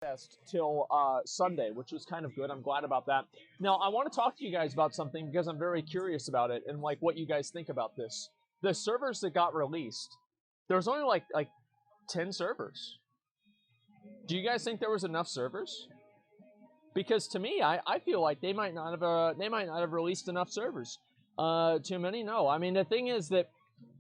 test till Sunday, which was kind of good. I'm glad about that. Now, I want to talk to you guys about something because I'm very curious about it and like what you guys think about this. The servers that got released, there was only like 10 servers. Do you guys think there was enough servers? Because to me, I feel like they might not have released enough servers. Too many? No. I mean, the thing is that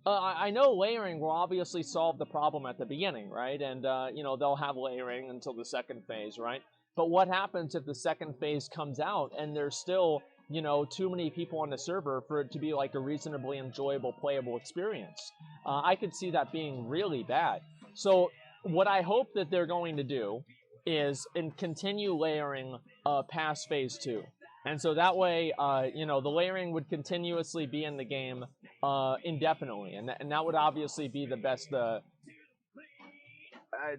I know layering will obviously solve the problem at the beginning, right? And, they'll have layering until the second phase, right? But what happens if the second phase comes out and there's still, too many people on the server for it to be like a reasonably enjoyable, playable experience? I could see that being really bad. So what I hope that they're going to do is continue layering past phase 2. And so that way, the layering would continuously be in the game indefinitely. And that would obviously be the best.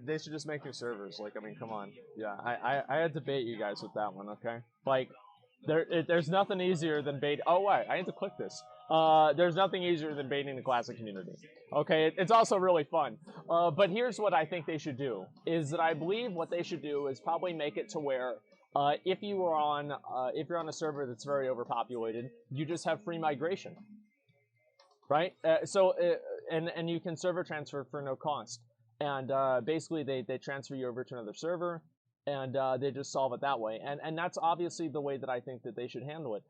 They should just make new servers. Like, I mean, come on. Yeah, I had to bait you guys with that one, okay? Like, there's nothing easier than bait. Oh, wait, I need to click this. There's nothing easier than baiting the classic community. Okay, it's also really fun. But here's what I think they should do, is that I believe what they should do is probably make it to where if you're on a server that's very overpopulated, you just have free migration, right? And you can server transfer for no cost, and basically they transfer you over to another server, and they just solve it that way. And that's obviously the way that I think that they should handle it.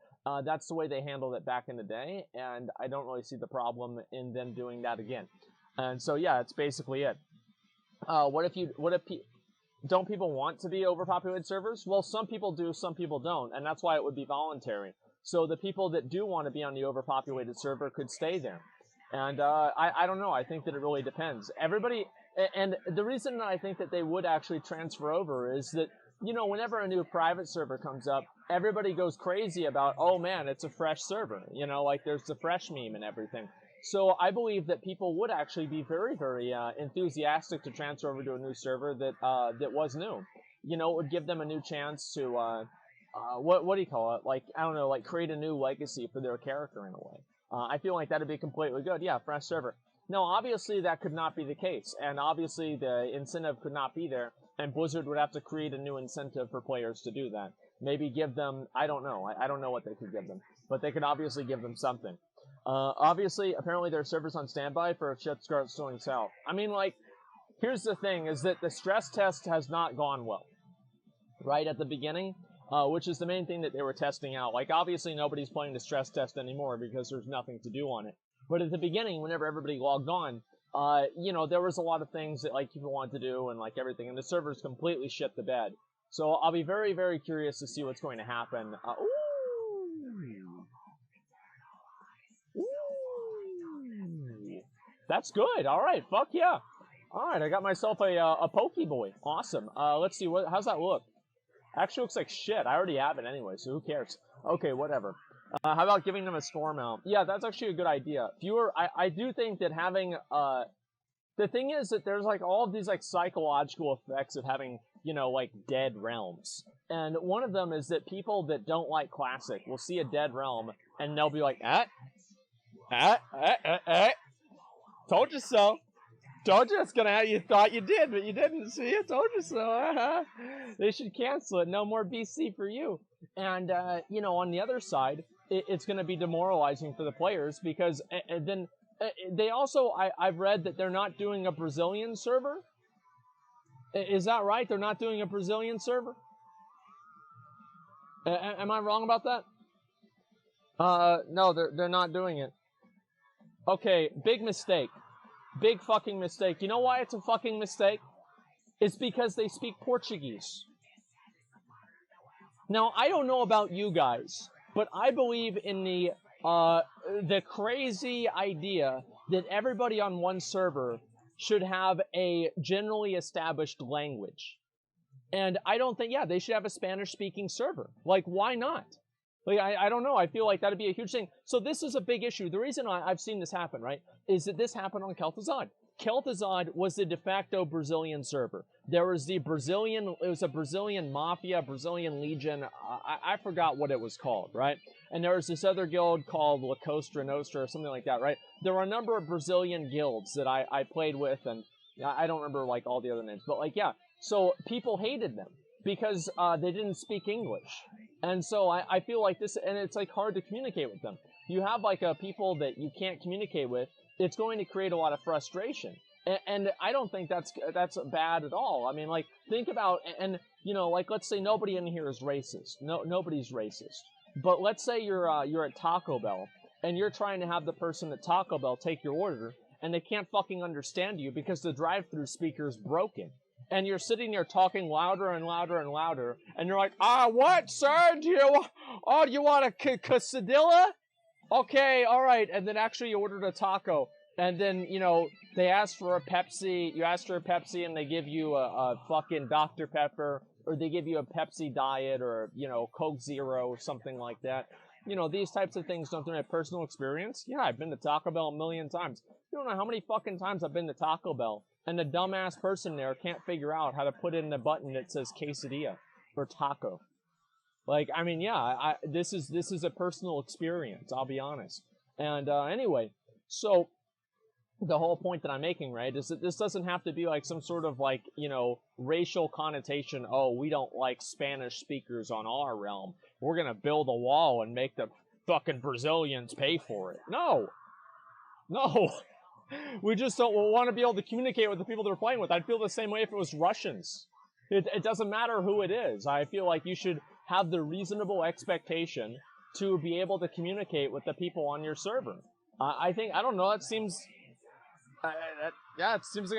That's the way they handled it back in the day, and I don't really see the problem in them doing that again. And so yeah, it's basically it. Don't people want to be overpopulated servers? Well, some people do, some people don't, and that's why it would be voluntary. So the people that do want to be on the overpopulated server could stay there. And I don't know. I think that it really depends. Everybody, and the reason that I think that they would actually transfer over is that, whenever a new private server comes up, everybody goes crazy about, oh man, it's a fresh server. Like there's the fresh meme and everything. So I believe that people would actually be very, very enthusiastic to transfer over to a new server that was new. It would give them a new chance to, what do you call it? Like, I don't know, like create a new legacy for their character in a way. I feel like that'd be completely good. Yeah, fresh server. No, obviously that could not be the case, and obviously the incentive could not be there, and Blizzard would have to create a new incentive for players to do that. Maybe give them, I don't know. I don't know what they could give them, but they could obviously give them something. Obviously, apparently there are servers on standby for if shit starts going south. I mean, like, here's the thing, is that the stress test has not gone well. Right at the beginning, which is the main thing that they were testing out. Like, obviously nobody's playing the stress test anymore because there's nothing to do on it. But at the beginning, whenever everybody logged on, there was a lot of things that, like, people wanted to do and, like, everything. And the servers completely shit the bed. So I'll be very, very curious to see what's going to happen. That's good. All right. Fuck yeah. All right. I got myself a Pokeboy. Awesome. Let's see. How's that look? Actually looks like shit. I already have it anyway, so who cares? Okay, whatever. How about giving them a store mount? Yeah, that's actually a good idea. I do think that having, the thing is that there's like all of these like psychological effects of having, like dead realms. And one of them is that people that don't like classic will see a dead realm and they'll be like, told you so. Told you it's gonna. You thought you did, but you didn't. See, I told you so. They should cancel it. No more BC for you. And on the other side, it's going to be demoralizing for the players because then they also. I've read that they're not doing a Brazilian server. Is that right? They're not doing a Brazilian server. Am I wrong about that? No, they're not doing it. Okay, big mistake. Big fucking mistake. You know why it's a fucking mistake? It's because they speak Portuguese. Now, I don't know about you guys, but I believe in the crazy idea that everybody on one server should have a generally established language. And I don't think, they should have a Spanish-speaking server. Like, why not? Like, I don't know. I feel like that'd be a huge thing. So this is a big issue. The reason I've seen this happen, right, is that this happened on Kel'Thuzad. Kel'Thuzad was the de facto Brazilian server. There was it was a Brazilian Mafia, Brazilian Legion. I forgot what it was called, right? And there was this other guild called La Costa Nostra or something like that, right? There were a number of Brazilian guilds that I played with, and I don't remember, like, all the other names. But, like, yeah. So people hated them because they didn't speak English. And so I feel like this, and it's like hard to communicate with them. You have like people that you can't communicate with, it's going to create a lot of frustration. And I don't think that's bad at all. I mean, like, think about, and you know, like, let's say nobody in here is racist. Nobody's racist. But let's say you're at Taco Bell and you're trying to have the person at Taco Bell take your order, and they can't fucking understand you because the drive-through speaker is broken. And you're sitting there talking louder and louder and louder, and you're like, what, sir? Do you want a quesadilla? Okay, all right. And then actually you ordered a taco, and then, you know, they ask for a Pepsi, you ask for a Pepsi, and they give you a fucking Dr. Pepper, or they give you a Pepsi Diet, or, you know, Coke Zero, or something like that. You know, these types of things don't have personal experience. Yeah, I've been to Taco Bell a million times. You don't know how many fucking times I've been to Taco Bell, and the dumbass person there can't figure out how to put in the button that says quesadilla for taco. Like, I mean, yeah, this is a personal experience, I'll be honest. And anyway, so the whole point that I'm making, right, is that this doesn't have to be like some sort of like, you know, racial connotation. Oh, we don't like Spanish speakers on our realm. We're gonna build a wall and make the fucking Brazilians pay for it. No. We just don't want to be able to communicate with the people that we're playing with. I'd feel the same way if it was Russians. It doesn't matter who it is. I feel like you should have the reasonable expectation to be able to communicate with the people on your server. I don't know, it seems like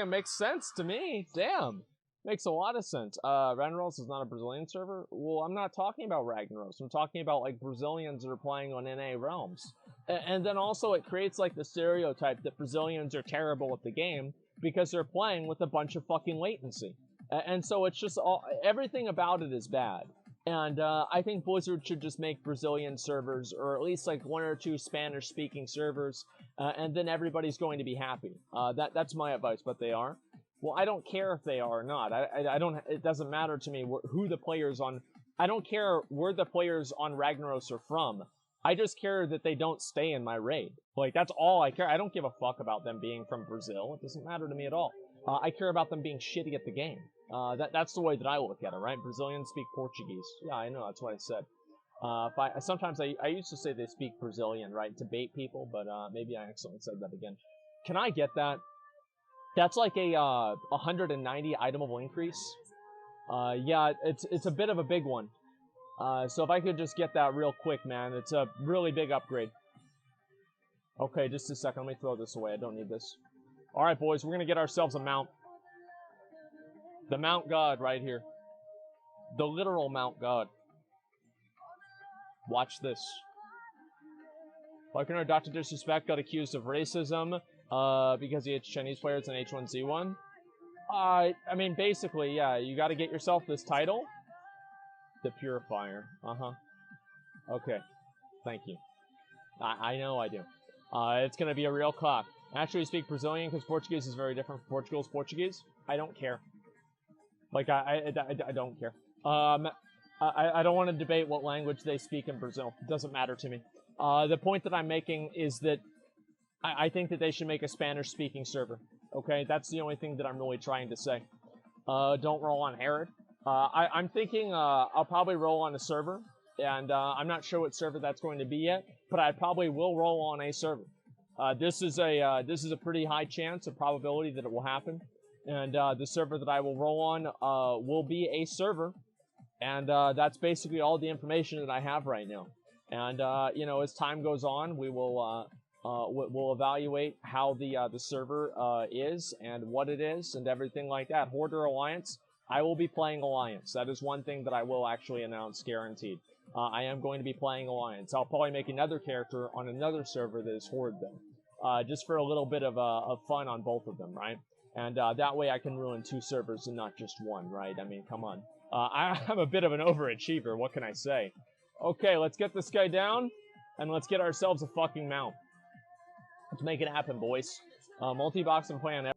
it makes sense to me. Damn. Makes a lot of sense. Ragnaros is not a Brazilian server? Well, I'm not talking about Ragnaros. I'm talking about, like, Brazilians that are playing on NA realms. And then also it creates, like, the stereotype that Brazilians are terrible at the game because they're playing with a bunch of fucking latency. And so it's just everything about it is bad. And I think Blizzard should just make Brazilian servers, or at least like 1 or 2 Spanish-speaking servers, and then everybody's going to be happy. That's my advice, but they are. Well, I don't care if they are or not. I don't. It doesn't matter to me who the players on. I don't care where the players on Ragnaros are from. I just care that they don't stay in my raid. Like, that's all I care. I don't give a fuck about them being from Brazil. It doesn't matter to me at all. I care about them being shitty at the game. That's the way that I look at it, right? Brazilians speak Portuguese. Yeah, I know, that's what I said. Sometimes I used to say they speak Brazilian, right, to bait people, but maybe I accidentally said that again. Can I get that? That's like a 190 itemable increase. Yeah, it's a bit of a big one. So if I could just get that real quick, man, it's a really big upgrade. Okay, just a second, let me throw this away. I don't need this. Alright, boys, we're gonna get ourselves a mount. The Mount God right here. The literal Mount God. Watch this. Larkin Dr. Disrespect got accused of racism because he hates Chinese players in H1Z1. I mean, basically, yeah, you gotta get yourself this title. The Purifier. Okay. Thank you. I know I do. It's gonna be a real clock. Actually, you speak Brazilian because Portuguese is very different from Portugal's Portuguese. I don't care. Like, I don't care. I don't want to debate what language they speak in Brazil. It doesn't matter to me. The point that I'm making is that I think that they should make a Spanish-speaking server. Okay? That's the only thing that I'm really trying to say. Don't roll on Herod. I'm thinking I'll probably roll on a server, and I'm not sure what server that's going to be yet, but I probably will roll on a server. This is a pretty high chance, a probability that it will happen. And the server that I will roll on will be a server, and that's basically all the information that I have right now. And you know, as time goes on, we will we'll evaluate how the server is and what it is and everything like that. Horde or Alliance, I will be playing Alliance. That is one thing that I will actually announce, guaranteed. I am going to be playing Alliance. I'll probably make another character on another server that is Horde, though, just for a little bit of fun on both of them, right? And that way I can ruin 2 servers and not just 1, right? I mean, come on. I'm a bit of an overachiever, what can I say? Okay, let's get this guy down, and let's get ourselves a fucking mount. Let's make it happen, boys. Multi-box and play on